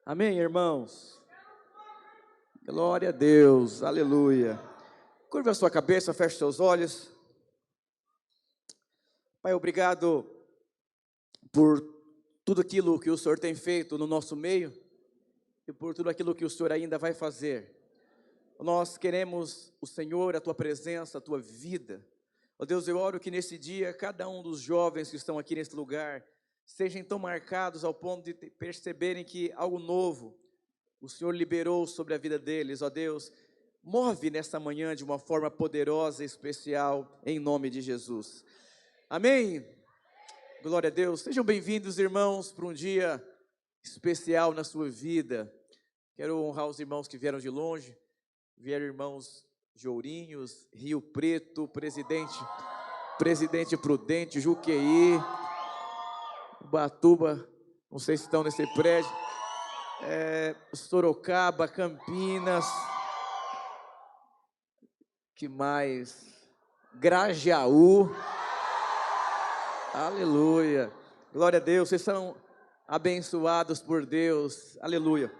Amém, irmãos? Glória a Deus, aleluia. Curva a sua cabeça, feche seus olhos. Pai, obrigado por tudo aquilo que o Senhor tem feito no nosso meio e por tudo aquilo que o Senhor ainda vai fazer. Nós queremos o Senhor, a Tua presença, a Tua vida. Ó Deus, eu oro que nesse dia, cada um dos jovens que estão aqui nesse lugar, sejam tão marcados ao ponto de perceberem que algo novo o Senhor liberou sobre a vida deles. Ó Deus, move nessa manhã de uma forma poderosa e especial, em nome de Jesus. Amém? Glória a Deus. Sejam bem-vindos, irmãos, para um dia especial na sua vida. Quero honrar os irmãos que vieram de longe. Vieram irmãos de Ourinhos, Rio Preto, Presidente Prudente, Juqueí, Ubatuba, não sei se estão nesse prédio, Sorocaba, Campinas, que mais? Grajaú, aleluia, glória a Deus, vocês são abençoados por Deus, aleluia.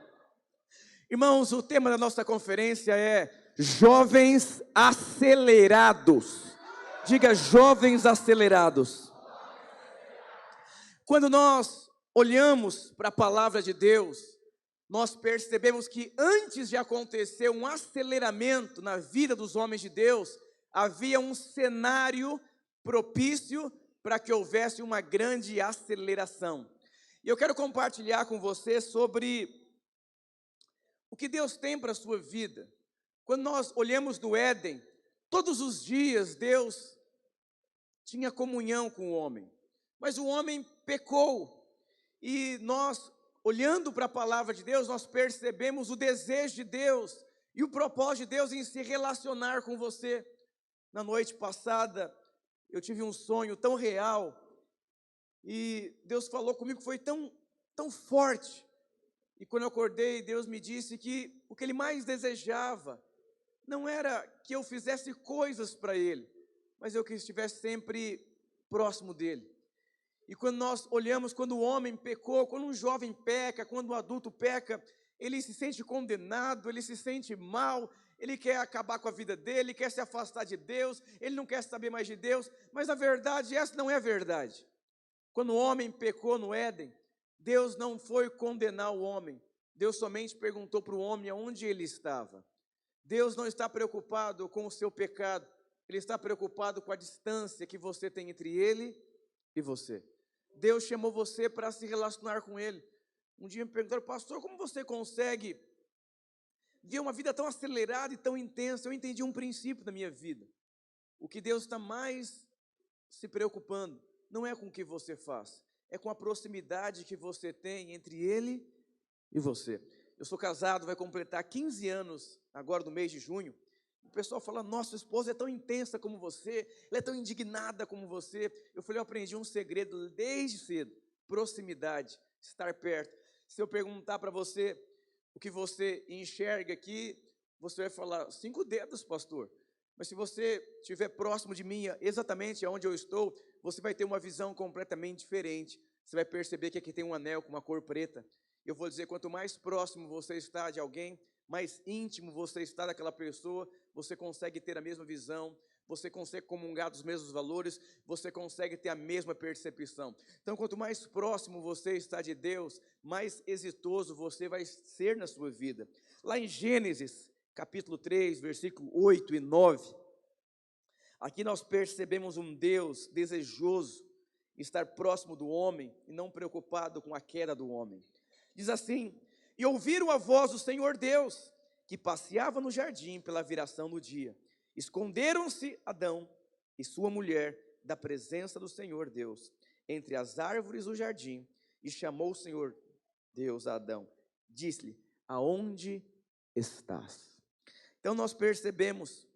Irmãos, o tema da nossa conferência é Jovens Acelerados. Diga, jovens acelerados. Quando nós olhamos para a palavra de Deus, nós percebemos que antes de acontecer um aceleramento na vida dos homens de Deus, havia um cenário propício para que houvesse uma grande aceleração. E eu quero compartilhar com você sobre o que Deus tem para a sua vida. Quando nós olhamos no Éden, todos os dias Deus tinha comunhão com o homem, mas o homem pecou, e nós, olhando para a palavra de Deus, nós percebemos o desejo de Deus e o propósito de Deus em se relacionar com você. Na noite passada, eu tive um sonho tão real, e Deus falou comigo, foi tão forte, e quando eu acordei, Deus me disse que o que Ele mais desejava, não era que eu fizesse coisas para Ele, mas eu que estivesse sempre próximo dEle. E quando nós olhamos, quando o homem pecou, quando um jovem peca, quando um adulto peca, ele se sente condenado, ele se sente mal, ele quer acabar com a vida dele, ele quer se afastar de Deus, ele não quer saber mais de Deus, mas na verdade essa não é a verdade. Quando o homem pecou no Éden, Deus não foi condenar o homem, Deus somente perguntou para o homem aonde ele estava. Deus não está preocupado com o seu pecado, Ele está preocupado com a distância que você tem entre Ele e você. Deus chamou você para se relacionar com Ele. Um dia me perguntaram, pastor, como você consegue ver uma vida tão acelerada e tão intensa? Eu entendi um princípio da minha vida. O que Deus está mais se preocupando não é com o que você faz, é com a proximidade que você tem entre Ele e você. Eu sou casado, vai completar 15 anos agora no mês de junho. O pessoal fala, nossa, sua esposa é tão intensa como você, ela é tão indignada como você. Eu falei, eu aprendi um segredo desde cedo, proximidade, estar perto. Se eu perguntar para você o que você enxerga aqui, você vai falar, 5 dedos, pastor. Mas se você estiver próximo de mim, exatamente onde eu estou, você vai ter uma visão completamente diferente. Você vai perceber que aqui tem um anel com uma cor preta. Eu vou dizer, quanto mais próximo você está de alguém, mais íntimo você está daquela pessoa, você consegue ter a mesma visão, você consegue comungar dos mesmos valores, você consegue ter a mesma percepção. Então, quanto mais próximo você está de Deus, mais exitoso você vai ser na sua vida. Lá em Gênesis, capítulo 3, versículo 8 e 9, aqui nós percebemos um Deus desejoso estar próximo do homem e não preocupado com a queda do homem. Diz assim, e ouviram a voz do Senhor Deus, que passeava no jardim pela viração do dia. Esconderam-se Adão e sua mulher da presença do Senhor Deus, entre as árvores do jardim, e chamou o Senhor Deus a Adão. Disse-lhe, aonde estás? Então nós percebemos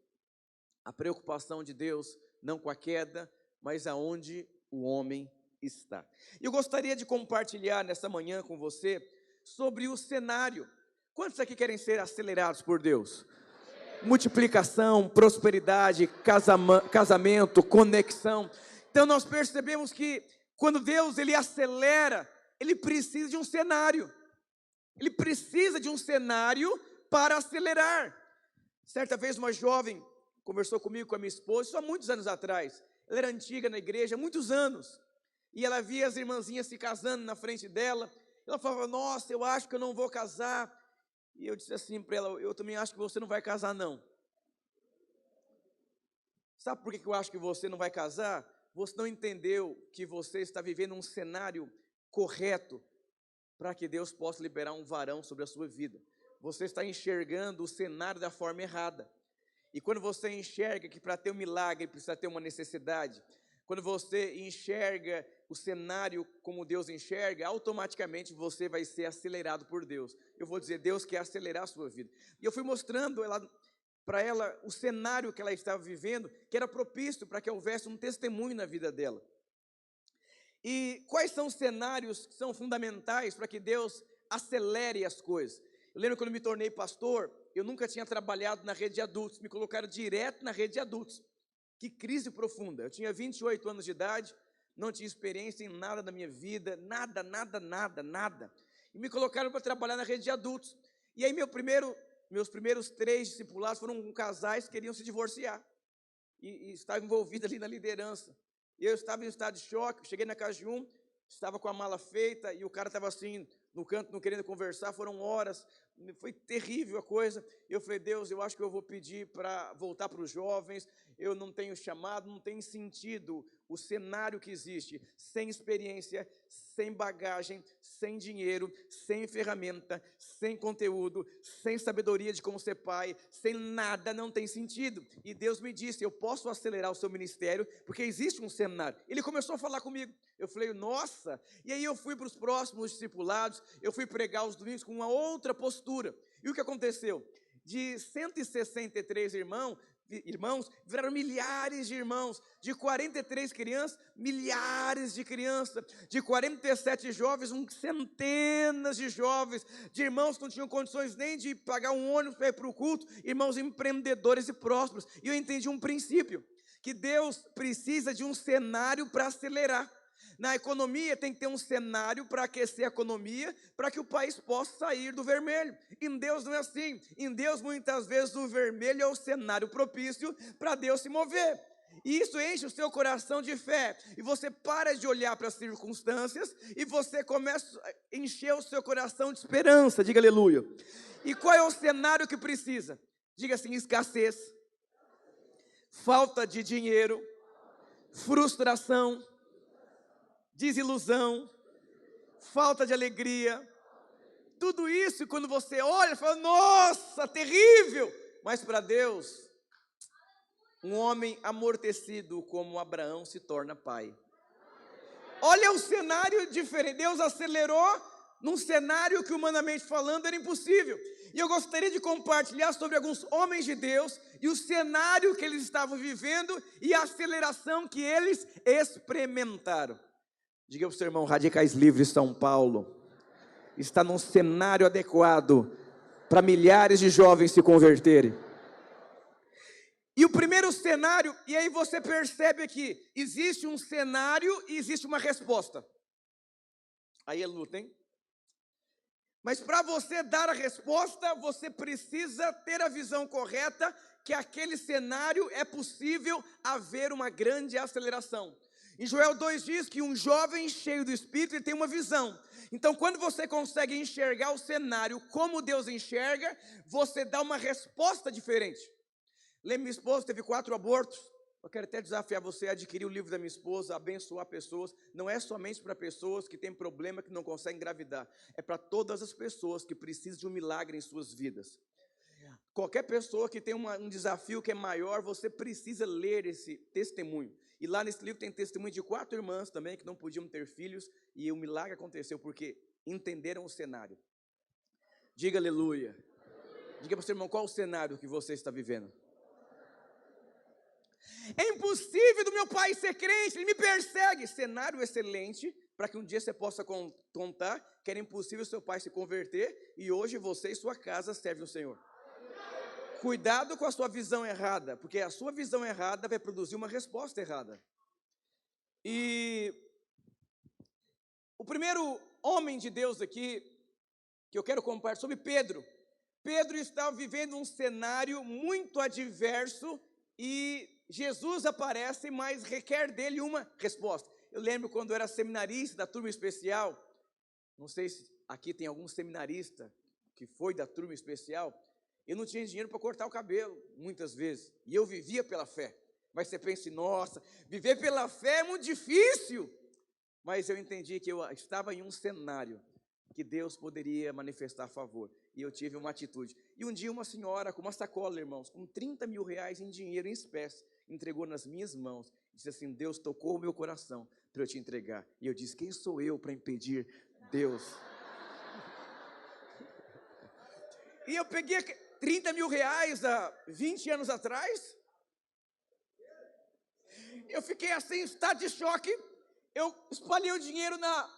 a preocupação de Deus, não com a queda, mas aonde o homem está. Eu gostaria de compartilhar nessa manhã com você sobre o cenário. Quantos aqui querem ser acelerados por Deus? Multiplicação, prosperidade, casamento, conexão. Então nós percebemos que quando Deus ele acelera, ele precisa de um cenário. Ele precisa de um cenário para acelerar. Certa vez uma jovem conversou comigo, com a minha esposa, isso há muitos anos atrás. Ela era antiga na igreja, há muitos anos. E ela via as irmãzinhas se casando na frente dela. Ela falava, nossa, eu acho que eu não vou casar. E eu disse assim para ela, eu também acho que você não vai casar não. Sabe por que eu acho que você não vai casar? Você não entendeu que você está vivendo um cenário correto para que Deus possa liberar um varão sobre a sua vida. Você está enxergando o cenário da forma errada. E quando você enxerga que para ter um milagre precisa ter uma necessidade, quando você enxerga o cenário como Deus enxerga, automaticamente você vai ser acelerado por Deus. Eu vou dizer, Deus quer acelerar a sua vida. E eu fui mostrando para ela o cenário que ela estava vivendo, que era propício para que houvesse um testemunho na vida dela. E quais são os cenários que são fundamentais para que Deus acelere as coisas? Eu lembro quando eu me tornei pastor, eu nunca tinha trabalhado na rede de adultos, me colocaram direto na rede de adultos. Que crise profunda. Eu tinha 28 anos de idade, não tinha experiência em nada da minha vida, nada. E me colocaram para trabalhar na rede de adultos. E aí meus primeiros 3 discipulados foram com casais que queriam se divorciar. E estavam envolvidos ali na liderança. Eu estava em estado de choque, cheguei na casa de um, estava com a mala feita, e o cara estava assim, no canto, não querendo conversar, foram horas, foi terrível a coisa. Eu falei, Deus, eu acho que eu vou pedir para voltar para os jovens, eu não tenho chamado, não tem sentido o cenário que existe, sem experiência, sem bagagem, sem dinheiro, sem ferramenta, sem conteúdo, sem sabedoria de como ser pai, sem nada, não tem sentido. E Deus me disse, eu posso acelerar o seu ministério, porque existe um cenário. Ele começou a falar comigo, eu falei, nossa, e aí eu fui para os próximos discipulados, eu fui pregar os domingos com uma outra postura. E o que aconteceu? De 163 irmãos, viraram milhares de irmãos, de 43 crianças, milhares de crianças, de 47 jovens, centenas de jovens, de irmãos que não tinham condições nem de pagar um ônibus para ir para o culto, irmãos empreendedores e prósperos. E eu entendi um princípio, que Deus precisa de um cenário para acelerar. Na economia tem que ter um cenário para aquecer a economia, para que o país possa sair do vermelho. Em Deus não é assim. Em Deus muitas vezes o vermelho é o cenário propício para Deus se mover. E isso enche o seu coração de fé. E você para de olhar para as circunstâncias e você começa a encher o seu coração de esperança. Diga aleluia. E qual é o cenário que precisa? Diga assim, escassez, falta de dinheiro, frustração, desilusão, falta de alegria, tudo isso quando você olha, fala, nossa, terrível, mas para Deus, um homem amortecido como Abraão se torna pai. Olha o cenário diferente, Deus acelerou num cenário que humanamente falando era impossível. E eu gostaria de compartilhar sobre alguns homens de Deus e o cenário que eles estavam vivendo e a aceleração que eles experimentaram. Diga para o seu irmão, Radicais Livres São Paulo está num cenário adequado para milhares de jovens se converterem. E o primeiro cenário, e aí você percebe que existe um cenário e existe uma resposta. Aí é luta, hein? Mas para você dar a resposta, você precisa ter a visão correta que aquele cenário é possível haver uma grande aceleração. Em Joel 2 diz que um jovem cheio do Espírito ele tem uma visão. Então, quando você consegue enxergar o cenário como Deus enxerga, você dá uma resposta diferente. Lembra, minha esposa teve 4 abortos. Eu quero até desafiar você a adquirir o livro da minha esposa, abençoar pessoas. Não é somente para pessoas que têm problema, que não conseguem engravidar. É para todas as pessoas que precisam de um milagre em suas vidas. Qualquer pessoa que tem um desafio que é maior, você precisa ler esse testemunho. E lá nesse livro tem testemunho de 4 irmãs também que não podiam ter filhos. E o milagre aconteceu porque entenderam o cenário. Diga aleluia. Diga para o seu irmão, qual o cenário que você está vivendo? É impossível do meu pai ser crente, ele me persegue. Cenário excelente, para que um dia você possa contar que era impossível seu pai se converter e hoje você e sua casa servem o Senhor. Cuidado com a sua visão errada, porque a sua visão errada vai produzir uma resposta errada. E o primeiro homem de Deus aqui, que eu quero compartilhar sobre Pedro. Pedro estava vivendo um cenário muito adverso e Jesus aparece, mas requer dele uma resposta. Eu lembro quando eu era seminarista da turma especial, não sei se aqui tem algum seminarista que foi da turma especial, eu não tinha dinheiro para cortar o cabelo, muitas vezes, e eu vivia pela fé. Mas você pensa, nossa, viver pela fé é muito difícil. Mas eu entendi que eu estava em um cenário que Deus poderia manifestar a favor. E eu tive uma atitude. E um dia uma senhora com uma sacola, irmãos, com 30 mil reais em dinheiro em espécie, entregou nas minhas mãos. Disse assim, Deus tocou o meu coração para eu te entregar. E eu disse, quem sou eu para impedir Deus? E eu peguei 30 mil reais há 20 anos atrás. Eu fiquei assim, em estado de choque. Eu espalhei o dinheiro na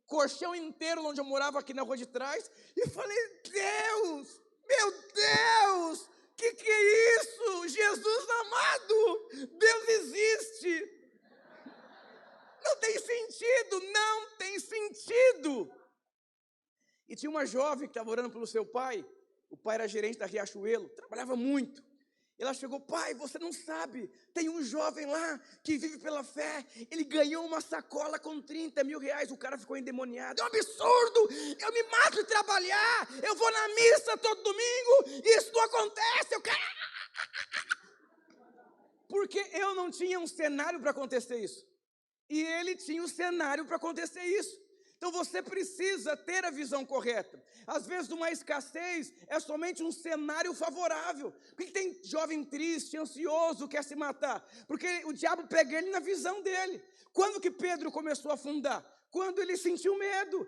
colchão inteiro onde eu morava aqui na rua de trás e falei, Deus, meu Deus, que é isso? Jesus amado, Deus existe. Não tem sentido, não tem sentido. E tinha uma jovem que estava orando pelo seu pai, o pai era gerente da Riachuelo, trabalhava muito. Ela chegou, pai, você não sabe, tem um jovem lá que vive pela fé, ele ganhou uma sacola com 30 mil reais, o cara ficou endemoniado, é um absurdo, eu me mato de trabalhar, eu vou na missa todo domingo, isso não acontece, eu quero... Porque eu não tinha um cenário para acontecer isso, e ele tinha um cenário para acontecer isso. Então você precisa ter a visão correta. Às vezes uma escassez é somente um cenário favorável. Por que tem jovem triste, ansioso, quer se matar? Porque o diabo pega ele na visão dele. Quando que Pedro começou a afundar? Quando ele sentiu medo.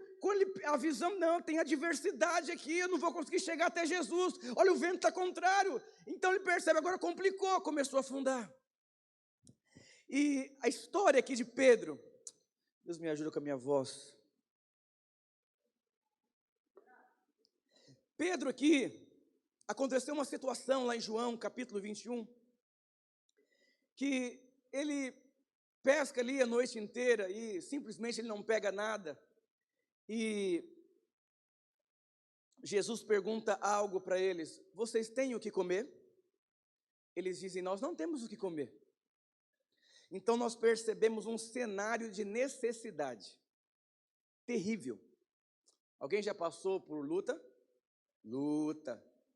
A visão, não, tem adversidade aqui, eu não vou conseguir chegar até Jesus. Olha, o vento está contrário. Então ele percebe, agora complicou, começou a afundar. E a história aqui de Pedro, Deus me ajuda com a minha voz. Pedro aqui, aconteceu uma situação lá em João, capítulo 21, que ele pesca ali a noite inteira e simplesmente ele não pega nada. E Jesus pergunta algo para eles, vocês têm o que comer? Eles dizem, nós não temos o que comer. Então nós percebemos um cenário de necessidade terrível. Alguém já passou por luta?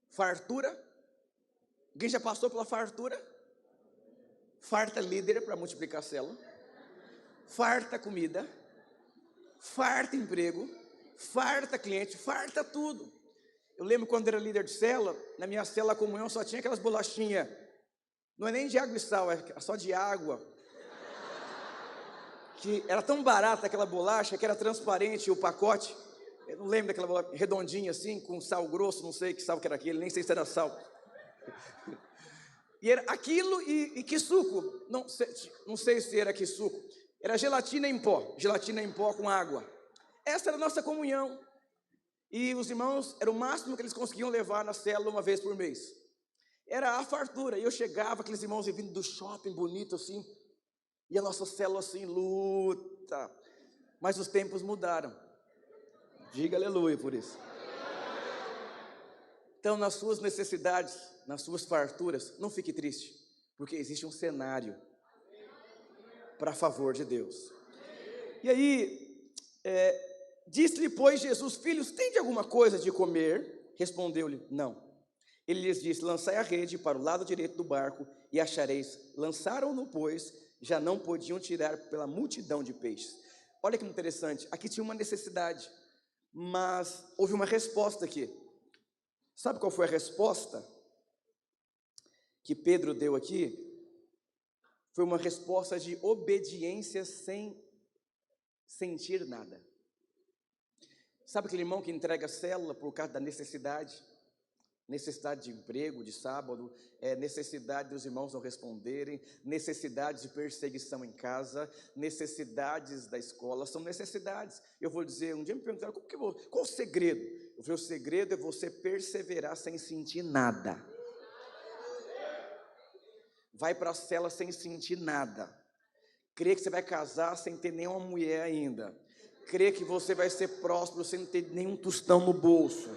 Fartura? Alguém já passou pela fartura? Farta líder para multiplicar a célula, farta comida, farta emprego, farta cliente, farta tudo. Eu lembro quando era líder de célula, na minha célula comunhão só tinha aquelas bolachinhas, não é nem de água e sal, é só de água, que era tão barata aquela bolacha que era transparente o pacote. Eu não lembro daquela bola redondinha assim, com sal grosso, não sei que sal que era aquele, nem sei se era sal. E era aquilo e que suco, não sei se era que suco, era gelatina em pó com água. Essa era a nossa comunhão. E os irmãos, era o máximo que eles conseguiam levar na célula uma vez por mês. Era a fartura. E eu chegava, aqueles irmãos vindo do shopping bonito assim, e a nossa célula assim, luta. Mas os tempos mudaram. Diga aleluia por isso. Então, nas suas necessidades, nas suas farturas, não fique triste, porque existe um cenário para favor de Deus. E aí, disse-lhe, pois, Jesus, filhos, tem de alguma coisa de comer? Respondeu-lhe, não. Ele lhes disse, lançai a rede para o lado direito do barco e achareis. Lançaram-no, pois, já não podiam tirar pela multidão de peixes. Olha que interessante, aqui tinha uma necessidade, mas houve uma resposta aqui. Sabe qual foi a resposta que Pedro deu aqui? Foi uma resposta de obediência sem sentir nada. Sabe aquele irmão que entrega a célula por causa da necessidade? Necessidade de emprego, de sábado, necessidade dos irmãos não responderem, necessidades de perseguição em casa, necessidades da escola, são necessidades. Eu vou dizer, um dia me perguntaram, qual o segredo? Eu falei, o segredo é você perseverar sem sentir nada. Vai para a cela sem sentir nada. Crê que você vai casar sem ter nenhuma mulher ainda. crê que você vai ser próspero sem ter nenhum tostão no bolso.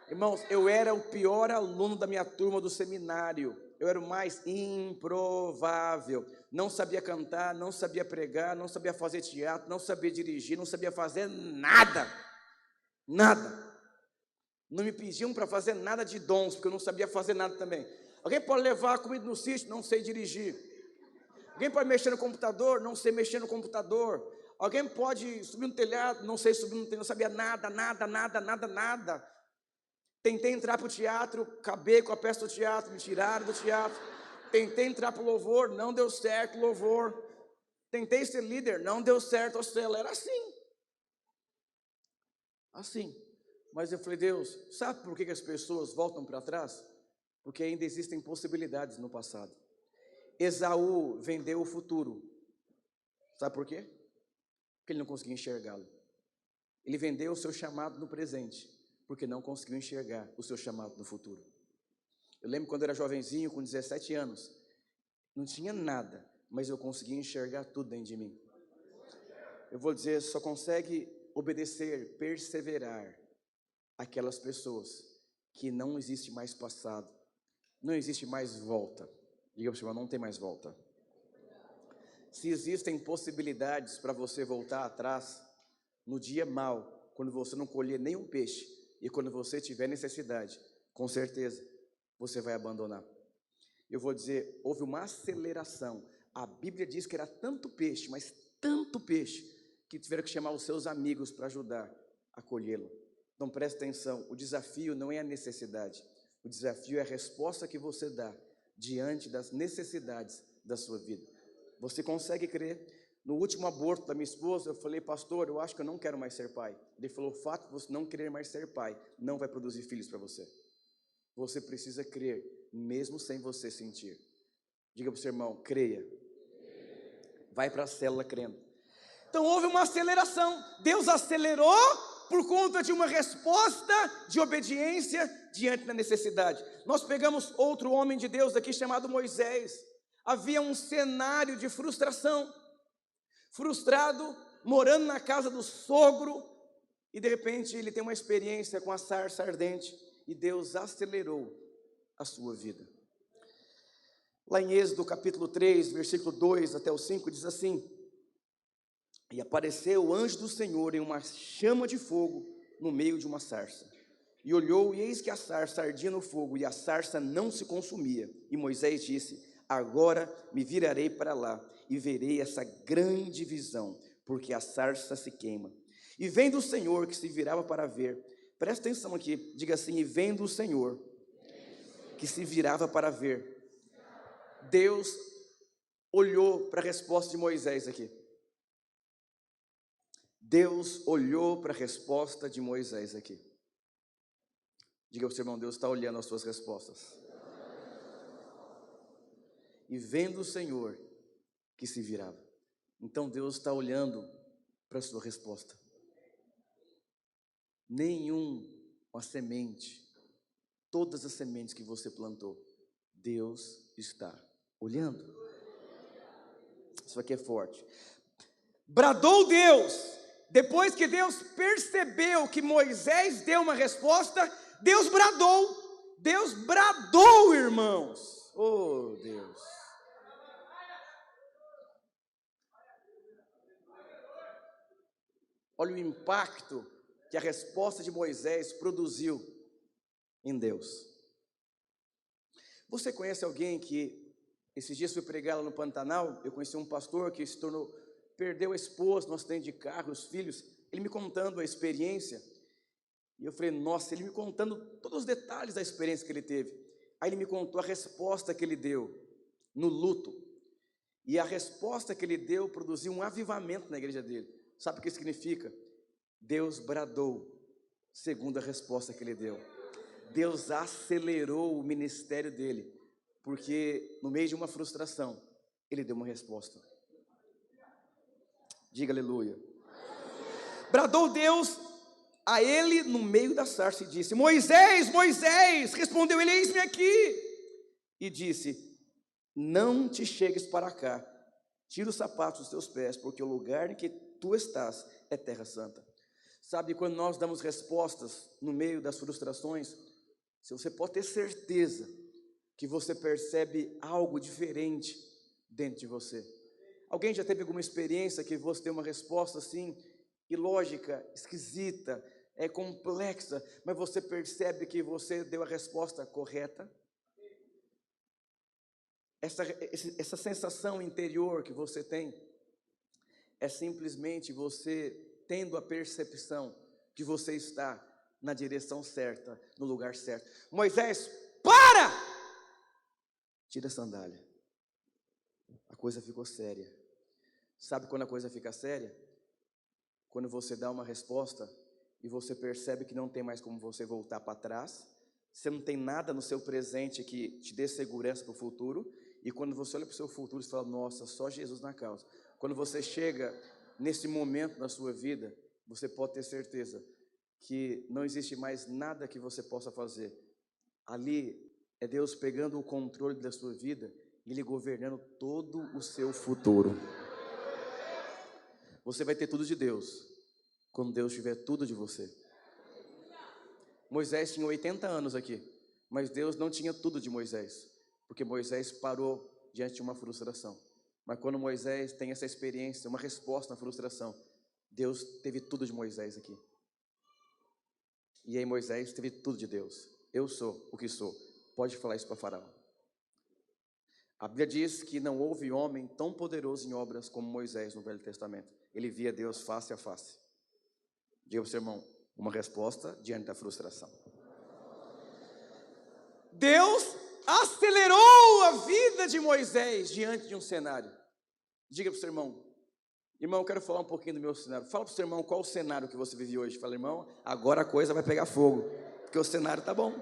Irmãos, eu era o pior aluno da minha turma do seminário. Eu era o mais improvável. Não sabia cantar, não sabia pregar, não sabia fazer teatro, não sabia dirigir, não sabia fazer nada. Nada. Não me pediam para fazer nada de dons, porque eu não sabia fazer nada também. Alguém pode levar a comida no sítio? Não sei dirigir. Alguém pode mexer no computador? Não sei mexer no computador. Alguém pode subir no telhado? Não sei subir no telhado, não sabia nada. Tentei entrar para o teatro, acabei com a peça do teatro, me tiraram do teatro. Tentei entrar para o louvor, não deu certo o louvor. Tentei ser líder, não deu certo a cela. Era assim. Assim. Mas eu falei, Deus, sabe por que as pessoas voltam para trás? Porque ainda existem possibilidades no passado. Esaú vendeu o futuro. Sabe por quê? Porque ele não conseguia enxergá-lo. Ele vendeu o seu chamado no presente, porque não conseguiu enxergar o seu chamado no futuro. Eu lembro quando eu era jovenzinho, com 17 anos, não tinha nada, mas eu conseguia enxergar tudo dentro de mim. Eu vou dizer, só consegue obedecer, perseverar aquelas pessoas que não existe mais passado, não existe mais volta. Diga para o senhor, não tem mais volta. Se existem possibilidades para você voltar atrás, no dia mau, quando você não colher nenhum peixe, e quando você tiver necessidade, com certeza, você vai abandonar. Eu vou dizer, houve uma aceleração. A Bíblia diz que era tanto peixe, mas tanto peixe, que tiveram que chamar os seus amigos para ajudar a colhê-lo. Então preste atenção, o desafio não é a necessidade, o desafio é a resposta que você dá diante das necessidades da sua vida. Você consegue crer? No último aborto da minha esposa, eu falei, pastor, eu acho que eu não quero mais ser pai. Ele falou, o fato de você não querer mais ser pai, não vai produzir filhos para você. Você precisa crer, mesmo sem você sentir. Diga para o seu irmão, creia. Vai para a célula crendo. Então houve uma aceleração. Deus acelerou por conta de uma resposta de obediência diante da necessidade. Nós pegamos outro homem de Deus aqui chamado Moisés. Havia um cenário de frustração. Frustrado, morando na casa do sogro, e de repente ele tem uma experiência com a sarça ardente, e Deus acelerou a sua vida. Lá em Êxodo capítulo 3, versículo 2 até o 5, diz assim: e apareceu o anjo do Senhor em uma chama de fogo no meio de uma sarça, e olhou, e eis que a sarça ardia no fogo, e a sarça não se consumia, e Moisés disse, agora me virarei para lá, e verei essa grande visão, porque a sarça se queima. E vendo o Senhor que se virava para ver, presta atenção aqui, diga assim, e vendo o Senhor que se virava para ver, Deus olhou para a resposta de Moisés aqui. Deus olhou para a resposta de Moisés aqui. Diga para o seu irmão, Deus está olhando as suas respostas. E vendo o Senhor que se virava. Então Deus está olhando para a sua resposta. Nenhuma semente, todas as sementes que você plantou, Deus está olhando. Isso aqui é forte. Bradou Deus, depois que Deus percebeu que Moisés deu uma resposta, Deus bradou, irmãos. Oh Deus. Olha o impacto que a resposta de Moisés produziu em Deus. Você conhece alguém que, esses dias fui pregar lá no Pantanal, eu conheci um pastor que perdeu a esposa no acidente de carro, os filhos, ele me contando a experiência, e eu falei, nossa, ele me contando todos os detalhes da experiência que ele teve. Aí ele me contou a resposta que ele deu no luto, e a resposta que ele deu produziu um avivamento na igreja dele. Sabe o que significa? Deus bradou, segundo a resposta que ele deu. Deus acelerou o ministério dele, porque no meio de uma frustração, ele deu uma resposta. Diga aleluia. Bradou Deus a ele no meio da sarça e disse, Moisés, Moisés, respondeu ele, eis-me aqui. E disse, não te chegues para cá, tira os sapatos dos teus pés, porque o lugar em que tu estás é terra santa. Sabe, quando nós damos respostas no meio das frustrações, você pode ter certeza que você percebe algo diferente dentro de você. Alguém já teve alguma experiência que você tem uma resposta assim, ilógica, esquisita, complexa, mas você percebe que você deu a resposta correta? Essa sensação interior que você tem é simplesmente você tendo a percepção que você está na direção certa, no lugar certo. Moisés, para! Tira a sandália. A coisa ficou séria. Sabe quando a coisa fica séria? Quando você dá uma resposta e você percebe que não tem mais como você voltar para trás, você não tem nada no seu presente que te dê segurança para o futuro, e quando você olha para o seu futuro, você fala, nossa, só Jesus na causa. Quando você chega nesse momento na sua vida, você pode ter certeza que não existe mais nada que você possa fazer. Ali é Deus pegando o controle da sua vida e Ele governando todo o seu futuro. Você vai ter tudo de Deus quando Deus tiver tudo de você. Moisés tinha 80 anos aqui, mas Deus não tinha tudo de Moisés, porque Moisés parou diante de uma frustração. Mas quando Moisés tem essa experiência, uma resposta na frustração, Deus teve tudo de Moisés aqui. E aí Moisés teve tudo de Deus. Eu sou o que sou. Pode falar isso para Faraó. A Bíblia diz que não houve homem tão poderoso em obras como Moisés no Velho Testamento. Ele via Deus face a face. Diga para o seu irmão, uma resposta diante da frustração. Deus acelerou a vida de Moisés diante de um cenário. Diga para o seu irmão, eu quero falar um pouquinho do meu cenário. Fala para o seu irmão qual o cenário que você vive hoje. Fala, irmão, agora a coisa vai pegar fogo, porque o cenário está bom.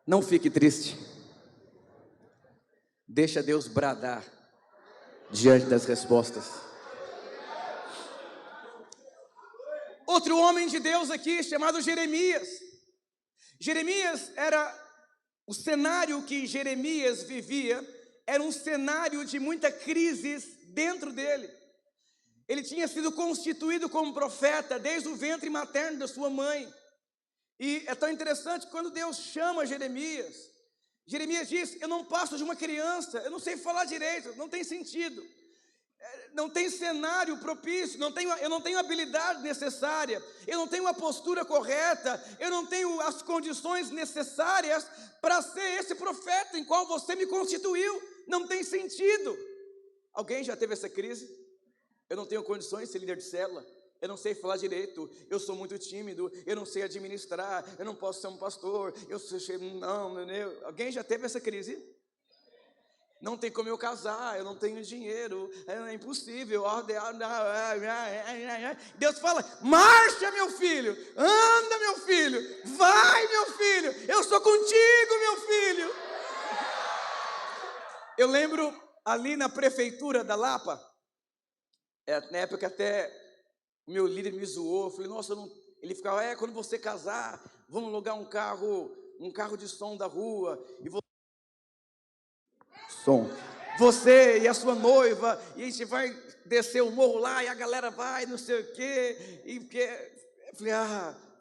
Não fique triste. Deixa Deus bradar diante das respostas. Outro homem de Deus aqui, chamado Jeremias. Jeremias era o cenário que Jeremias vivia, era um cenário de muita crise dentro dele. Ele tinha sido constituído como profeta desde o ventre materno da sua mãe. E é tão interessante quando Deus chama Jeremias. Jeremias diz, eu não passo de uma criança, eu não sei falar direito, não tem sentido. Não tem cenário propício, eu não tenho a habilidade necessária, eu não tenho a postura correta, eu não tenho as condições necessárias para ser esse profeta em qual você me constituiu, não tem sentido. Alguém já teve essa crise? Eu não tenho condições de ser líder de célula, eu não sei falar direito, eu sou muito tímido, eu não sei administrar, eu não posso ser um pastor, Alguém já teve essa crise? Não tem como eu casar, eu não tenho dinheiro, é impossível. Deus fala, marcha meu filho, anda meu filho, vai meu filho, eu sou contigo meu filho. Eu lembro ali na prefeitura da Lapa, na época até o meu líder me zoou, eu falei, nossa, ele ficava, quando você casar, vamos alugar um carro de som da rua, e você e a sua noiva, e a gente vai descer o morro lá, e a galera vai, não sei o quê, eu falei,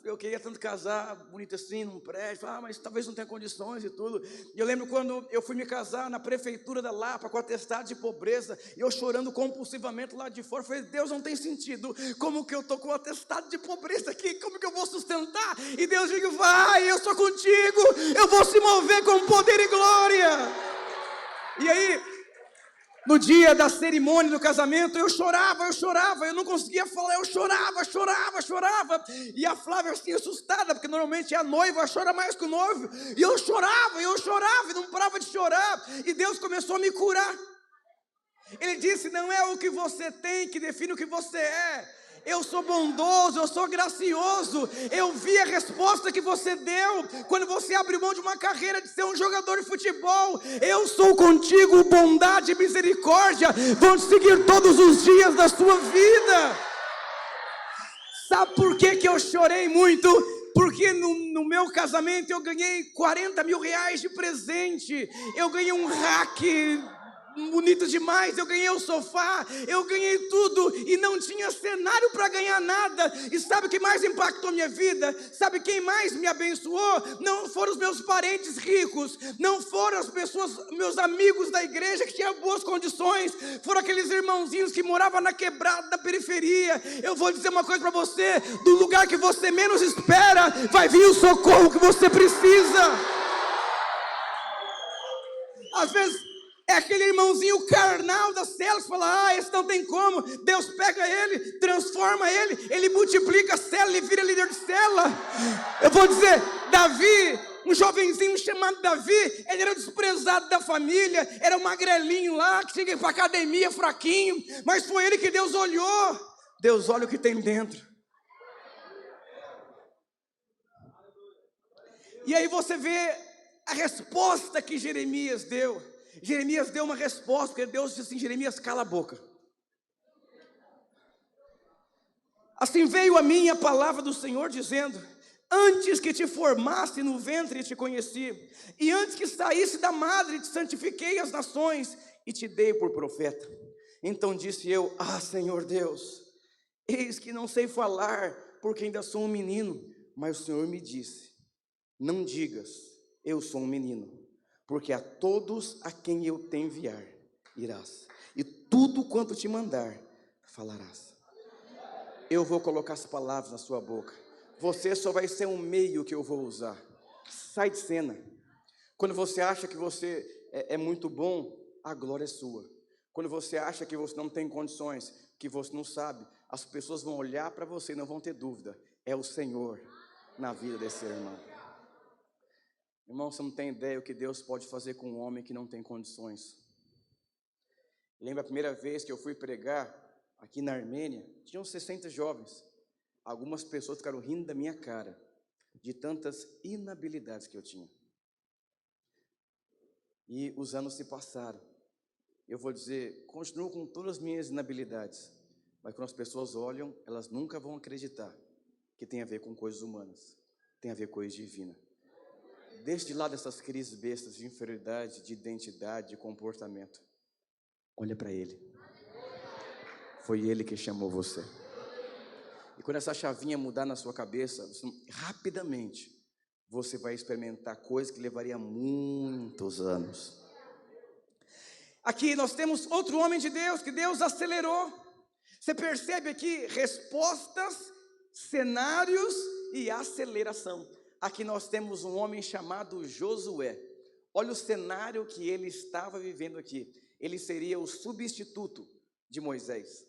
eu queria tanto casar, bonito assim, num prédio, mas talvez não tenha condições e tudo. E eu lembro quando eu fui me casar na prefeitura da Lapa, com atestado de pobreza, e eu chorando compulsivamente lá de fora, eu falei, Deus, não tem sentido, como que eu estou com atestado de pobreza aqui, como que eu vou sustentar? E Deus diz, vai, eu sou contigo, eu vou se mover com poder e glória. E aí, no dia da cerimônia do casamento, eu chorava, eu não conseguia falar, eu chorava. E a Flávia assim, assustada, porque normalmente a noiva chora mais que o noivo. E eu chorava, e não parava de chorar. E Deus começou a me curar. Ele disse, não é o que você tem que define o que você é Eu sou bondoso, eu sou gracioso. Eu vi a resposta que você deu quando você abriu mão de uma carreira de ser um jogador de futebol. Eu sou contigo, bondade e misericórdia vão te seguir todos os dias da sua vida. Sabe por que eu chorei muito? Porque no meu casamento eu ganhei 40 mil reais de presente. Eu ganhei um rack bonito demais, eu ganhei o sofá, eu ganhei tudo e não tinha cenário para ganhar nada. E sabe o que mais impactou minha vida? Sabe quem mais me abençoou? Não foram os meus parentes ricos, não foram as pessoas, meus amigos da igreja que tinham boas condições, foram aqueles irmãozinhos que moravam na quebrada da periferia. Eu vou dizer uma coisa para você: do lugar que você menos espera vai vir o socorro que você precisa. Às vezes é aquele irmãozinho carnal da célula que fala: esse não tem como. Deus pega ele, transforma ele, ele multiplica a célula e vira líder de célula. Eu vou dizer, Davi, um jovenzinho chamado Davi, ele era desprezado da família, era um magrelinho lá, que tinha que ir para academia fraquinho, mas foi ele que Deus olhou. Deus olha o que tem dentro. E aí você vê a resposta que Jeremias deu. Jeremias deu uma resposta, porque Deus disse assim: Jeremias, cala a boca. Assim veio a mim a palavra do Senhor dizendo: antes que te formasse no ventre te conheci, e antes que saísse da madre te santifiquei as nações e te dei por profeta. Então disse eu: Senhor Deus, eis que não sei falar, porque ainda sou um menino. Mas o Senhor me disse: não digas, eu sou um menino, porque a todos a quem eu te enviar, irás, e tudo quanto te mandar, falarás. Eu vou colocar as palavras na sua boca, você só vai ser um meio que eu vou usar. Sai de cena. Quando você acha que você é muito bom, a glória é sua. Quando você acha que você não tem condições, que você não sabe, as pessoas vão olhar para você e não vão ter dúvida: é o Senhor na vida desse irmão. Irmão, você não tem ideia o que Deus pode fazer com um homem que não tem condições. Lembra a primeira vez que eu fui pregar aqui na Armênia? Tinham 60 jovens. Algumas pessoas ficaram rindo da minha cara, de tantas inabilidades que eu tinha. E os anos se passaram. Eu vou dizer, continuo com todas as minhas inabilidades, mas quando as pessoas olham, elas nunca vão acreditar que tem a ver com coisas humanas, tem a ver com coisa divina. Deixe de lado essas crises bestas de inferioridade, de identidade, de comportamento. Olha para Ele. Foi Ele que chamou você. E quando essa chavinha mudar na sua cabeça, rapidamente, você vai experimentar coisas que levaria muitos anos. Aqui nós temos outro homem de Deus, que Deus acelerou. Você percebe aqui respostas, cenários e aceleração. Aqui nós temos um homem chamado Josué. Olha o cenário que ele estava vivendo aqui. Ele seria o substituto de Moisés.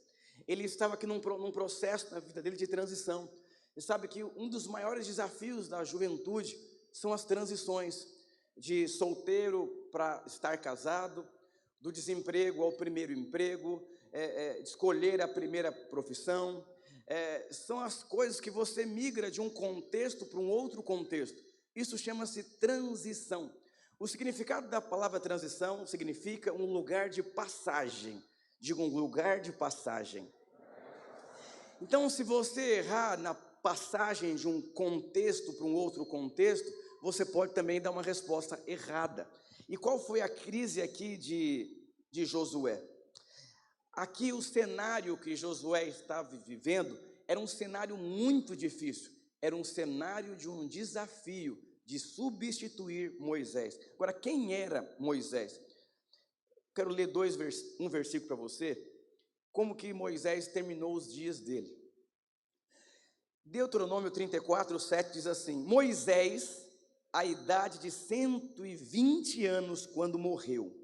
Ele estava aqui num processo na vida dele de transição. Você sabe que um dos maiores desafios da juventude são as transições. De solteiro para estar casado, do desemprego ao primeiro emprego, escolher a primeira profissão. São as coisas que você migra de um contexto para um outro contexto. Isso chama-se transição. O significado da palavra transição significa um lugar de passagem. Diga, um lugar de passagem. Então, se você errar na passagem de um contexto para um outro contexto, você pode também dar uma resposta errada. E qual foi a crise aqui de Josué? Aqui o cenário que Josué estava vivendo era um cenário muito difícil, era um cenário de um desafio de substituir Moisés. Agora, quem era Moisés? Quero ler um versículo para você, como que Moisés terminou os dias dele. Deuteronômio 34, 7 diz assim: Moisés, à idade de 120 anos, quando morreu,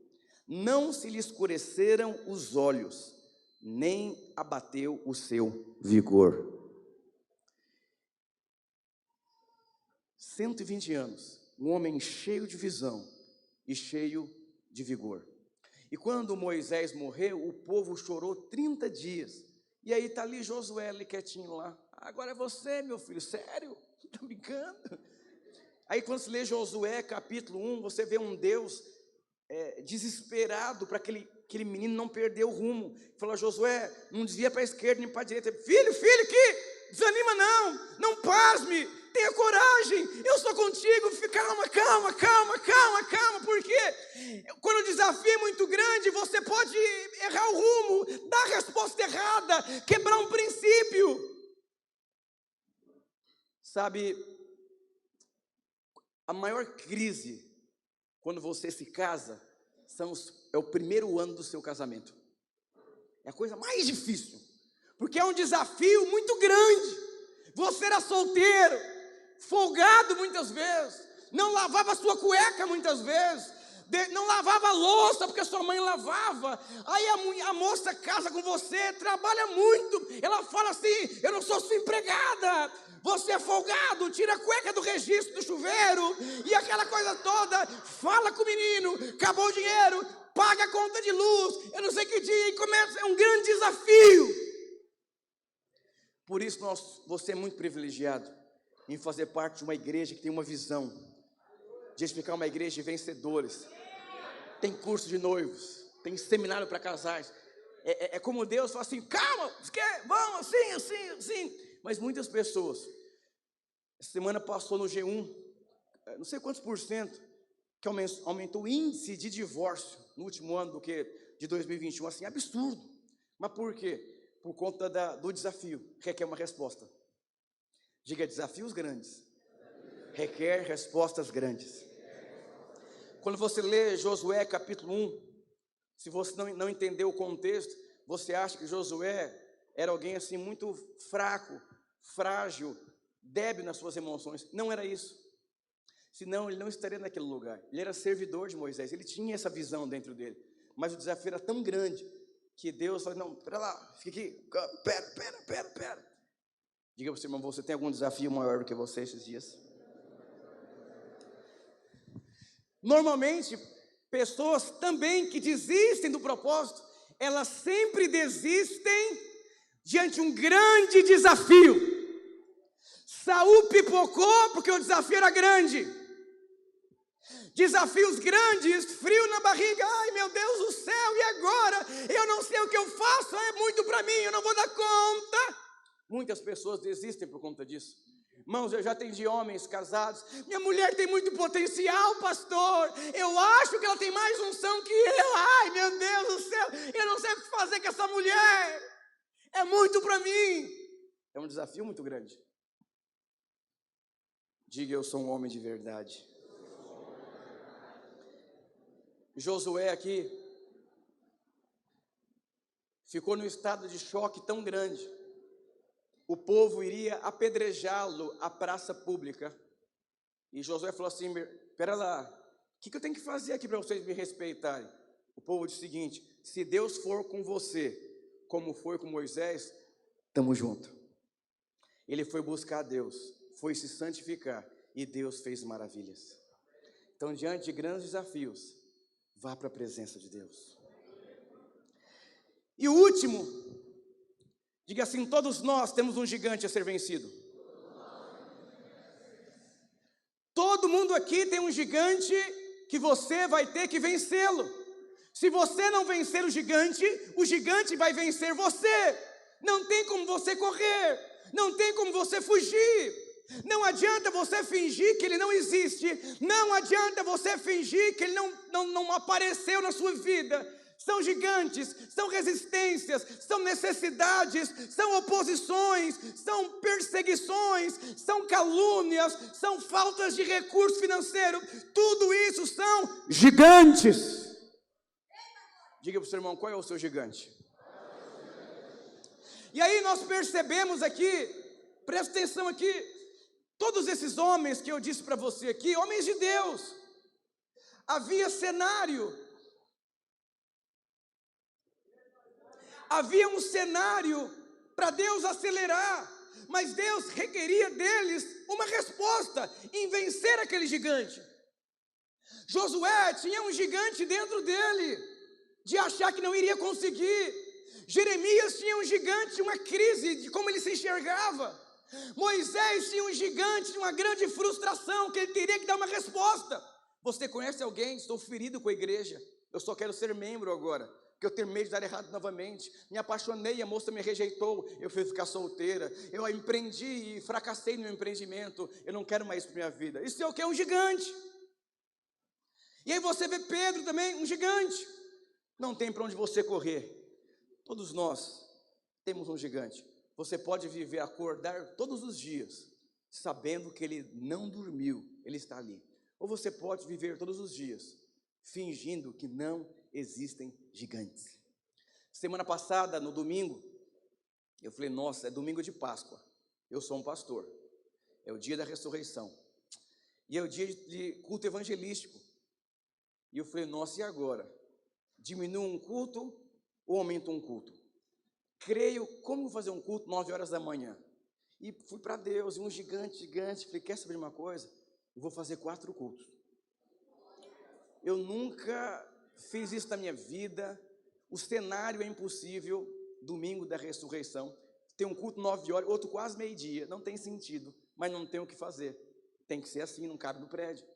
não se lhe escureceram os olhos, nem abateu o seu vigor. 120 anos, um homem cheio de visão e cheio de vigor. E quando Moisés morreu, o povo chorou 30 dias E aí está ali Josué, ali quietinho lá. Agora é você, meu filho, sério? Está brincando? Aí quando se lê Josué capítulo 1, você vê um Deus desesperado para aquele menino não perder o rumo. Falou: Josué, não desvia para a esquerda nem para a direita. Filho, que desanima não pasme, tenha coragem, eu sou contigo. Calma, porque quando o desafio é muito grande, você pode errar o rumo, dar a resposta errada, quebrar um princípio. Sabe, a maior crise quando você se casa é o primeiro ano do seu casamento. É a coisa mais difícil, porque é um desafio muito grande. Você era solteiro, folgado muitas vezes, não lavava sua cueca muitas vezes, não lavava a louça porque sua mãe lavava. Aí a moça casa com você, trabalha muito, ela fala assim: eu não sou sua empregada, você é folgado, tira a cueca do registro do chuveiro, e aquela coisa toda. Fala com o menino, acabou o dinheiro, paga a conta de luz, eu não sei que dia, e começa, é um grande desafio. Por isso você é muito privilegiado em fazer parte de uma igreja que tem uma visão de explicar uma igreja de vencedores. Tem curso de noivos, tem seminário para casais. É como Deus fala assim: calma, vamos assim. Mas muitas pessoas, essa semana passou no G1, não sei quantos % que aumentou o índice de divórcio no último ano de 2021, assim, absurdo. Mas por quê? Por conta do desafio, requer uma resposta. Diga: desafios grandes requer respostas grandes. Quando você lê Josué capítulo 1, se você não entender o contexto, você acha que Josué era alguém assim muito fraco, frágil, débil nas suas emoções. Não era isso. Senão ele não estaria naquele lugar. Ele era servidor de Moisés, ele tinha essa visão dentro dele. Mas o desafio era tão grande que Deus falou: não, pera lá, fica aqui, pera. Diga para o seu irmão: você tem algum desafio maior do que você esses dias? Normalmente, pessoas também que desistem do propósito, elas sempre desistem diante de um grande desafio. Saul pipocou porque o desafio era grande. Desafios grandes, frio na barriga. Ai, meu Deus do céu, e agora? Eu não sei o que eu faço, é muito para mim, eu não vou dar conta. Muitas pessoas desistem por conta disso. Irmãos, eu já atendi homens casados: minha mulher tem muito potencial, pastor, eu acho que ela tem mais unção que eu. Ai, meu Deus do céu, eu não sei o que fazer com essa mulher, é muito para mim. É um desafio muito grande. Diga: eu sou um homem de verdade. Josué aqui ficou num estado de choque tão grande. O povo iria apedrejá-lo à praça pública. E Josué falou assim: pera lá, o que eu tenho que fazer aqui para vocês me respeitarem? O povo disse o seguinte: se Deus for com você, como foi com Moisés, estamos juntos. Ele foi buscar Deus, foi se santificar, e Deus fez maravilhas. Então, diante de grandes desafios, vá para a presença de Deus. E o último, diga assim: todos nós temos um gigante a ser vencido. Todo mundo aqui tem um gigante que você vai ter que vencê-lo. Se você não vencer o gigante vai vencer você. Não tem como você correr, não tem como você fugir. Não adianta você fingir que ele não existe, não adianta você fingir que ele não apareceu na sua vida. São gigantes, são resistências, são necessidades, são oposições, são perseguições, são calúnias, são faltas de recurso financeiro. Tudo isso são gigantes. Diga para o seu irmão: qual é o seu gigante? E aí nós percebemos aqui, presta atenção aqui, todos esses homens que eu disse para você aqui, homens de Deus, havia cenário. Havia um cenário para Deus acelerar, mas Deus requeria deles uma resposta em vencer aquele gigante. Josué tinha um gigante dentro dele, de achar que não iria conseguir. Jeremias tinha um gigante, uma crise de como ele se enxergava. Moisés tinha um gigante, uma grande frustração, que ele teria que dar uma resposta. Você conhece alguém? Estou ferido com a igreja, eu só quero ser membro agora, porque eu tenho medo de dar errado novamente. Me apaixonei, a moça me rejeitou, eu fui ficar solteira. Eu empreendi e fracassei no meu empreendimento, eu não quero mais isso para minha vida. Isso é o que? Um gigante. E aí você vê Pedro também, um gigante. Não tem para onde você correr. Todos nós temos um gigante. Você pode viver, acordar todos os dias, sabendo que ele não dormiu, ele está ali. Ou você pode viver todos os dias, fingindo que não existem gigantes. Semana passada, no domingo, eu falei, nossa, é domingo de Páscoa. Eu sou um pastor. É o dia da ressurreição. E é o dia de culto evangelístico. E eu falei, nossa, e agora? Diminui um culto ou aumenta um culto? Creio, como fazer um culto 9 horas da manhã? E fui para Deus, e um gigante, falei, quer saber de uma coisa? Eu vou fazer 4 cultos. Eu nunca fiz isso na minha vida, o cenário é impossível, domingo da ressurreição, tem um culto 9 horas, outro quase meio-dia, não tem sentido, mas não tem o que fazer, tem que ser assim, não cabe no prédio.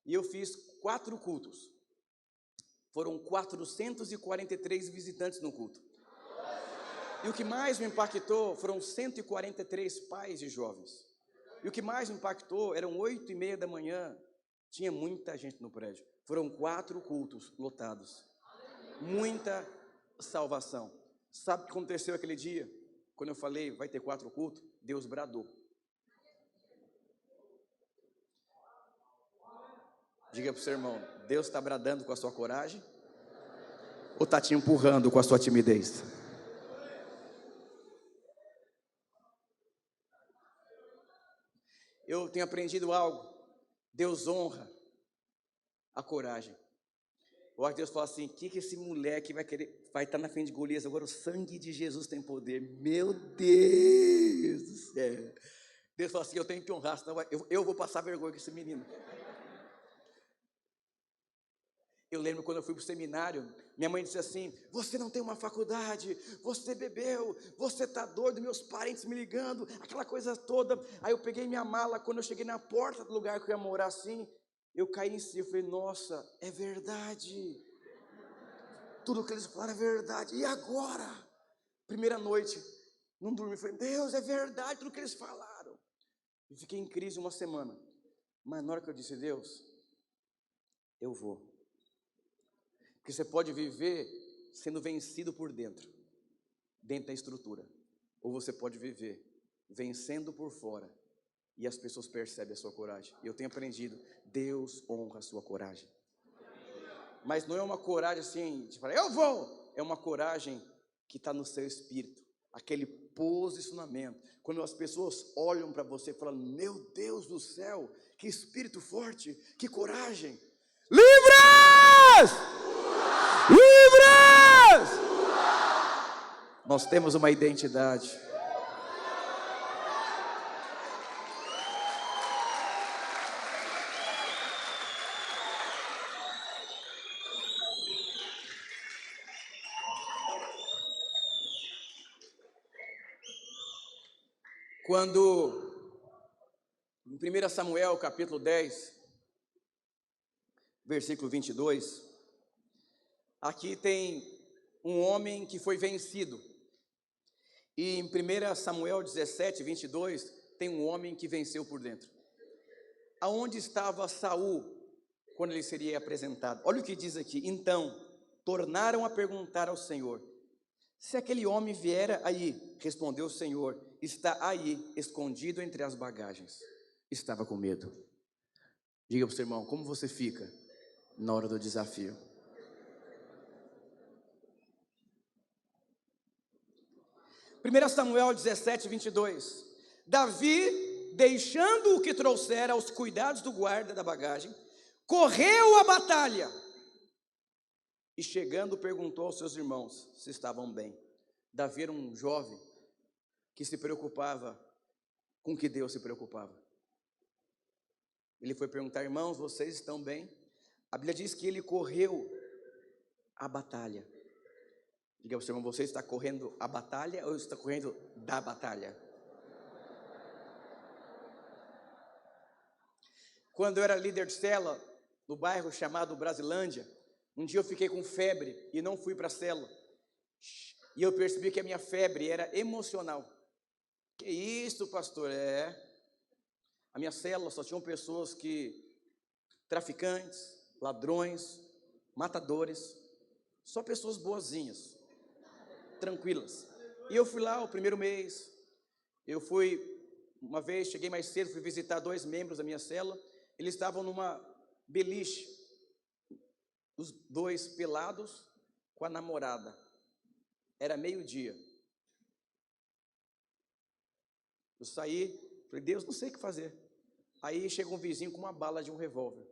E eu fiz 4 cultos, foram 443 visitantes no culto. E o que mais me impactou foram 143 pais de jovens. E o que mais me impactou, eram 8h30 da manhã, tinha muita gente no prédio. Foram 4 cultos lotados. Muita salvação. Sabe o que aconteceu aquele dia? Quando eu falei, vai ter 4 cultos, Deus bradou. Diga para o seu irmão, Deus está bradando com a sua coragem? Ou está te empurrando com a sua timidez? Eu tenho aprendido algo. Deus honra a coragem. Eu acho que Deus fala assim, o que esse moleque vai estar na frente de Golias? Agora o sangue de Jesus tem poder. Meu Deus do céu. Deus fala assim, eu tenho que honrar, senão eu vou passar vergonha com esse menino. Eu lembro quando eu fui para o seminário, minha mãe disse assim, você não tem uma faculdade, você bebeu, você está doido, meus parentes me ligando, aquela coisa toda. Aí eu peguei minha mala, quando eu cheguei na porta do lugar que eu ia morar assim, eu caí em si, eu falei, nossa, é verdade. Tudo que eles falaram é verdade, e agora? Primeira noite, não dormi, falei, Deus, é verdade tudo que eles falaram. E fiquei em crise uma semana, mas na hora que eu disse, Deus, eu vou. Porque você pode viver sendo vencido por dentro da estrutura. Ou você pode viver vencendo por fora, e as pessoas percebem a sua coragem. E eu tenho aprendido, Deus honra a sua coragem. Mas não é uma coragem assim, de falar, eu vou. É uma coragem que está no seu espírito. Aquele posicionamento. Quando as pessoas olham para você e falam, meu Deus do céu, que espírito forte, que coragem. Livres! Livres! Nós temos uma identidade. Quando, em 1 Samuel, capítulo 10, versículo 22, aqui tem um homem que foi vencido. E em 1 Samuel 17, 22, tem um homem que venceu por dentro. Aonde estava Saul quando ele seria apresentado? Olha o que diz aqui. Então, tornaram a perguntar ao Senhor, se aquele homem viera aí, respondeu o Senhor, está aí, escondido entre as bagagens. Estava com medo. Diga para o seu irmão, como você fica na hora do desafio? Primeiro Samuel 17, 22. Davi, deixando o que trouxera aos cuidados do guarda da bagagem, correu a batalha. E chegando perguntou aos seus irmãos se estavam bem. Davi era um jovem que se preocupava com o que Deus se preocupava. Ele foi perguntar, irmãos, vocês estão bem? A Bíblia diz que ele correu a batalha. Diga para o seu irmão, você está correndo a batalha ou está correndo da batalha? Quando eu era líder de célula, no bairro chamado Brasilândia, um dia eu fiquei com febre e não fui para a célula. E eu percebi que a minha febre era emocional. Que isso, pastor? A minha célula só tinham pessoas traficantes, ladrões, matadores, só pessoas boazinhas, tranquilas. E eu fui lá o primeiro mês, uma vez, cheguei mais cedo, fui visitar 2 membros da minha célula, eles estavam numa beliche, os 2 pelados com a namorada, era meio-dia. Eu saí, falei, Deus, não sei o que fazer. Aí chega um vizinho com uma bala de um revólver.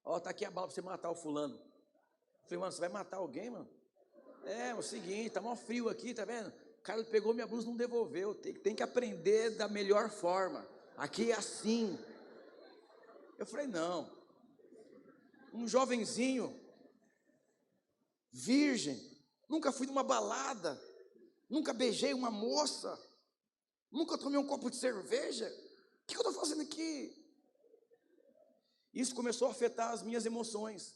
Ó, tá aqui a bala para você matar o fulano. Eu falei, mano, você vai matar alguém, mano? É o seguinte, tá mó frio aqui, tá vendo? O cara pegou minha blusa e não devolveu. Tem que aprender da melhor forma. Aqui é assim. Eu falei, não. Um jovenzinho, virgem, nunca fui numa balada, nunca beijei uma moça, nunca tomei um copo de cerveja. O que eu estou fazendo aqui? Isso começou a afetar as minhas emoções.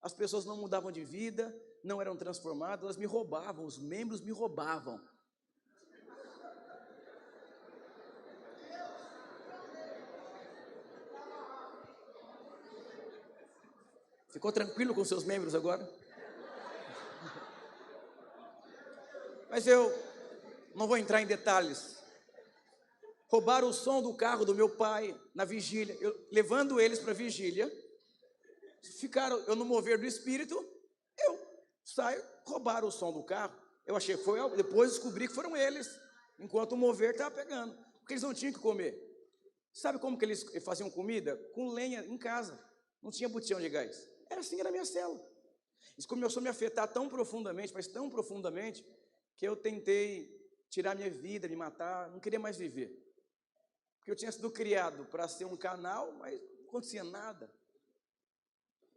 As pessoas não mudavam de vida, não eram transformadas, elas me roubavam, os membros me roubavam. Ficou tranquilo com seus membros agora? Mas eu não vou entrar em detalhes. Roubaram o som do carro do meu pai na vigília, levando eles para a vigília. Ficaram, eu no mover do espírito, eu saio, roubaram o som do carro. Eu achei que foi, depois descobri que foram eles, enquanto o mover estava pegando, porque eles não tinham que comer. Sabe como que eles faziam comida? Com lenha em casa, não tinha botijão de gás. Era assim, era a minha célula. Isso começou a me afetar tão profundamente, mas tão profundamente, que eu tentei tirar minha vida, me matar, não queria mais viver. Porque eu tinha sido criado para ser um canal, mas não acontecia nada.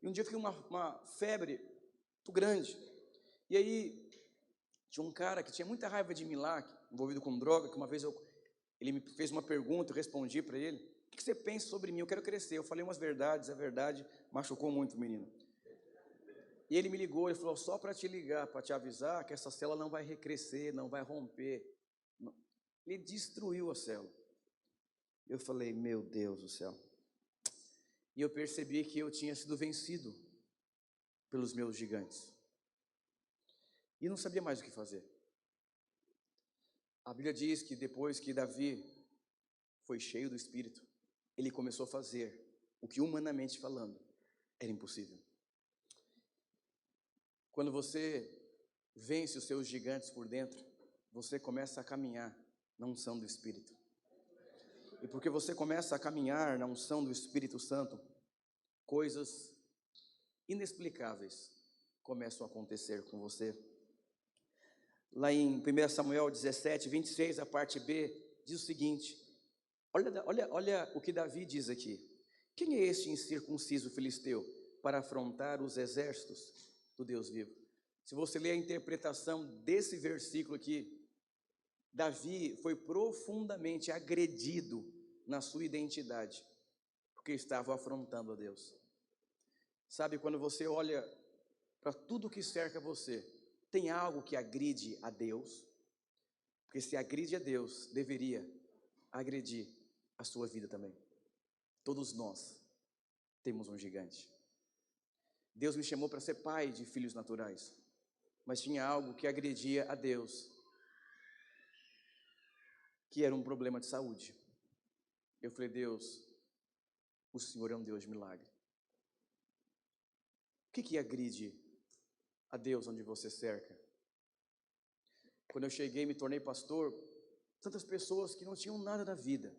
E um dia eu fiquei uma febre muito grande. E aí, tinha um cara que tinha muita raiva de mim lá, envolvido com droga, que uma vez ele me fez uma pergunta, eu respondi para ele, o que você pensa sobre mim? Eu quero crescer. Eu falei umas verdades, a verdade machucou muito o menino. E ele me ligou, ele falou, só para te ligar, para te avisar que essa célula não vai recrescer, não vai romper. Ele destruiu a célula. Eu falei, meu Deus do céu. E eu percebi que eu tinha sido vencido pelos meus gigantes. E não sabia mais o que fazer. A Bíblia diz que depois que Davi foi cheio do Espírito, ele começou a fazer o que humanamente falando era impossível. Quando você vence os seus gigantes por dentro, você começa a caminhar na unção do Espírito. E porque você começa a caminhar na unção do Espírito Santo, coisas inexplicáveis começam a acontecer com você. Lá em 1 Samuel 17, 26, a parte B, diz o seguinte, olha o que Davi diz aqui. Quem é este incircunciso filisteu para afrontar os exércitos do Deus vivo? Se você ler a interpretação desse versículo aqui, Davi foi profundamente agredido na sua identidade, porque estava afrontando a Deus. Sabe, quando você olha para tudo que cerca você, tem algo que agride a Deus? Porque se agride a Deus, deveria agredir a sua vida também. Todos nós temos um gigante. Deus me chamou para ser pai de filhos naturais, mas tinha algo que agredia a Deus, que era um problema de saúde. Eu falei, Deus, o Senhor é um Deus de milagre. O que agride a Deus onde você cerca? Quando eu cheguei e me tornei pastor, tantas pessoas que não tinham nada na vida.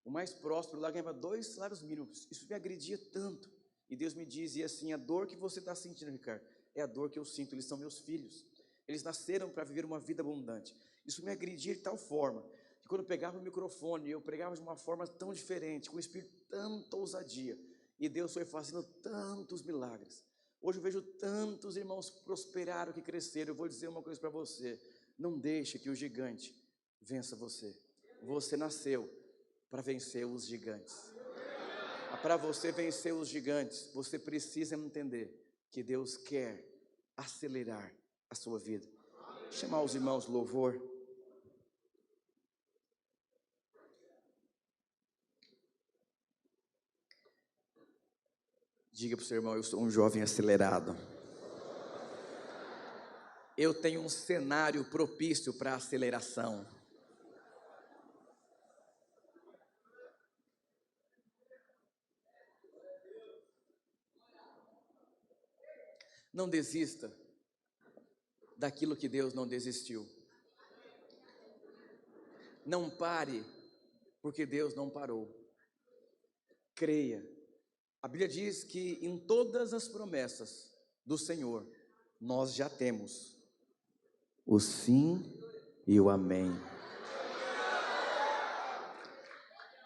O mais próspero lá ganhava 2 salários mínimos. Isso me agredia tanto. E Deus me dizia assim, a dor que você está sentindo, Ricardo, é a dor que eu sinto, eles são meus filhos. Eles nasceram para viver uma vida abundante. Isso me agredia de tal forma, que quando eu pegava o microfone, eu pregava de uma forma tão diferente, com um espírito tanta ousadia. E Deus foi fazendo tantos milagres. Hoje eu vejo tantos irmãos que prosperaram, que cresceram. Eu vou dizer uma coisa para você: não deixe que o gigante vença você. Você nasceu para vencer os gigantes. Para você vencer os gigantes, você precisa entender que Deus quer acelerar a sua vida. Chamar os irmãos de louvor. Diga para o seu irmão: eu sou um jovem acelerado. Eu tenho um cenário propício para aceleração. Não desista daquilo que Deus não desistiu. Não pare, porque Deus não parou. Creia. A Bíblia diz que em todas as promessas do Senhor, nós já temos o sim e o amém.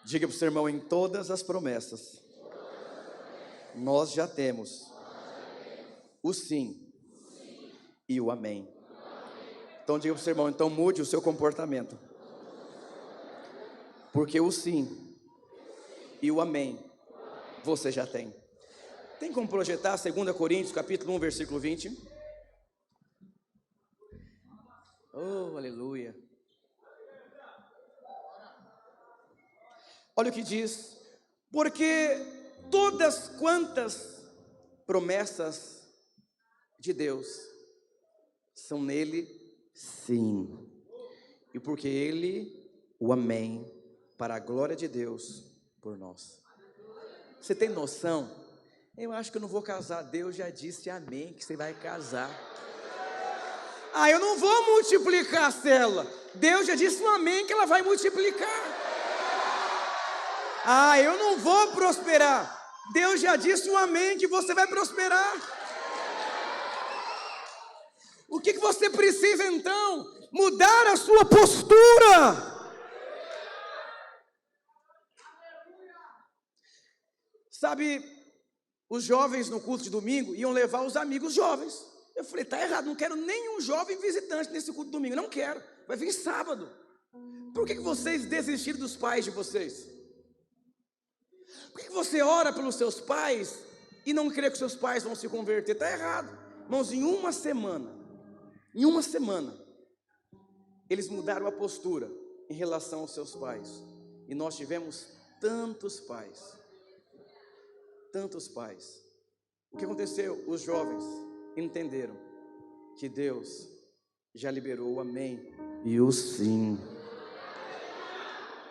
Diga para o seu irmão: em todas as promessas, nós já temos o sim e o amém. Então diga para o seu irmão: então mude o seu comportamento, porque o sim e o amém você já tem. Tem como projetar 2 Coríntios capítulo 1, versículo 20? Oh, aleluia. Olha o que diz: porque todas quantas promessas de Deus são nele sim, e porque ele o amém, para a glória de Deus por nós. Você tem noção? Eu acho que eu não vou casar. Deus já disse amém que você vai casar. Eu não vou multiplicar a célula. Deus já disse um amém que ela vai multiplicar. Eu não vou prosperar. Deus já disse um amém que você vai prosperar. O que você precisa então? Mudar a sua postura. Sabe, os jovens no culto de domingo iam levar os amigos jovens. Eu falei: tá errado, não quero nenhum jovem visitante nesse culto de domingo. Não quero, vai vir sábado. Por que vocês desistiram dos pais de vocês? Por que você ora pelos seus pais e não crê que seus pais vão se converter? Está errado. Irmãos, em uma semana, eles mudaram a postura em relação aos seus pais. E nós tivemos tantos pais. O que aconteceu? Os jovens entenderam que Deus já liberou o amém e o sim.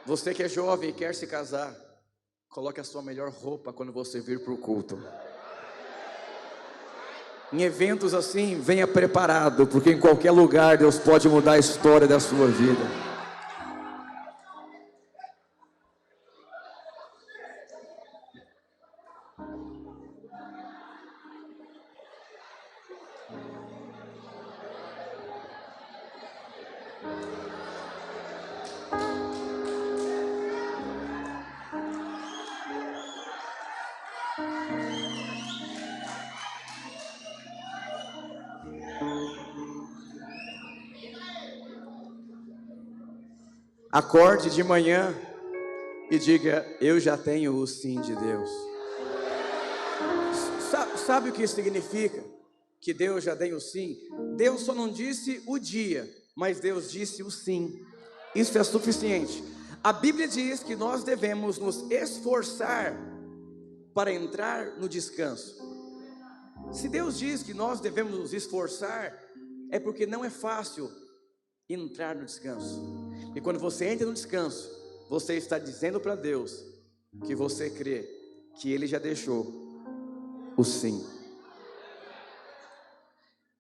Você que é jovem e quer se casar, coloque a sua melhor roupa quando você vir para o culto. Em eventos assim, venha preparado, porque em qualquer lugar Deus pode mudar a história da sua vida. Acorde de manhã e diga: eu já tenho o sim de Deus. Sabe o que isso significa? Que Deus já tem o sim. Deus só não disse o dia, mas Deus disse o sim. Isso é suficiente. A Bíblia diz que nós devemos nos esforçar para entrar no descanso. Se Deus diz que nós devemos nos esforçar, é porque não é fácil entrar no descanso. E quando você entra no descanso, você está dizendo para Deus que você crê que Ele já deixou o sim.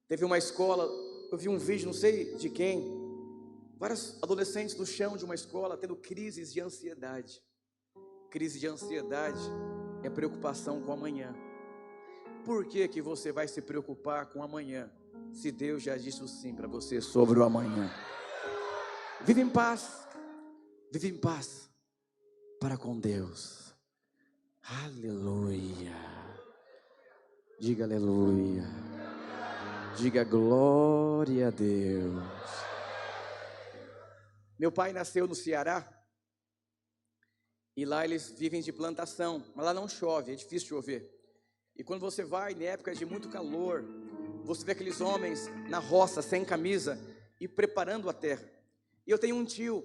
Teve uma escola, eu vi um vídeo, não sei de quem, vários adolescentes no chão de uma escola tendo crises de ansiedade. Crise de ansiedade é preocupação com amanhã. Por que que você vai se preocupar com amanhã, se Deus já disse o sim para você sobre o amanhã? Vive em paz para com Deus. Aleluia. Diga aleluia. Diga glória a Deus. Meu pai nasceu no Ceará. E lá eles vivem de plantação. Mas lá não chove, é difícil chover. E quando você vai em épocas de muito calor, você vê aqueles homens na roça, sem camisa, e preparando a terra. E eu tenho um tio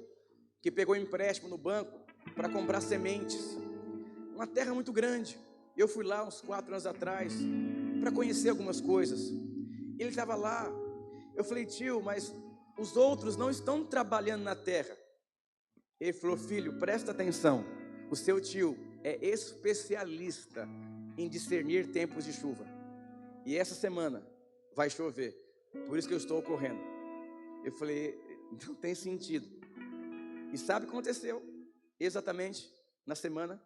que pegou empréstimo no banco para comprar sementes. Uma terra muito grande. Eu fui lá uns 4 anos atrás para conhecer algumas coisas. Ele estava lá. Eu falei, tio, mas os outros não estão trabalhando na terra. Ele falou, filho, presta atenção. O seu tio é especialista em discernir tempos de chuva. E essa semana vai chover. Por isso que eu estou correndo. Eu falei, não tem sentido. E sabe o que aconteceu? Exatamente na semana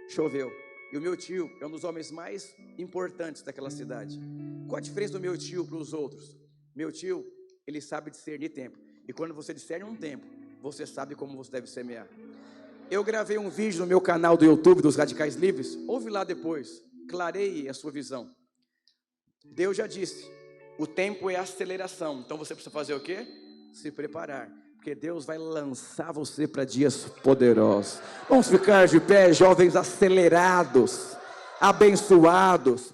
choveu. E o meu tio é um dos homens mais importantes daquela cidade. Qual a diferença do meu tio para os outros? Meu tio, ele sabe discernir tempo. E quando você discerne um tempo, você sabe como você deve semear. Eu gravei um vídeo no meu canal do YouTube dos Radicais Livres. Ouve lá depois. Clareie a sua visão. Deus já disse, o tempo é aceleração. Então você precisa fazer o quê? Se preparar. Porque Deus vai lançar você para dias poderosos. Vamos ficar de pé, jovens acelerados, abençoados.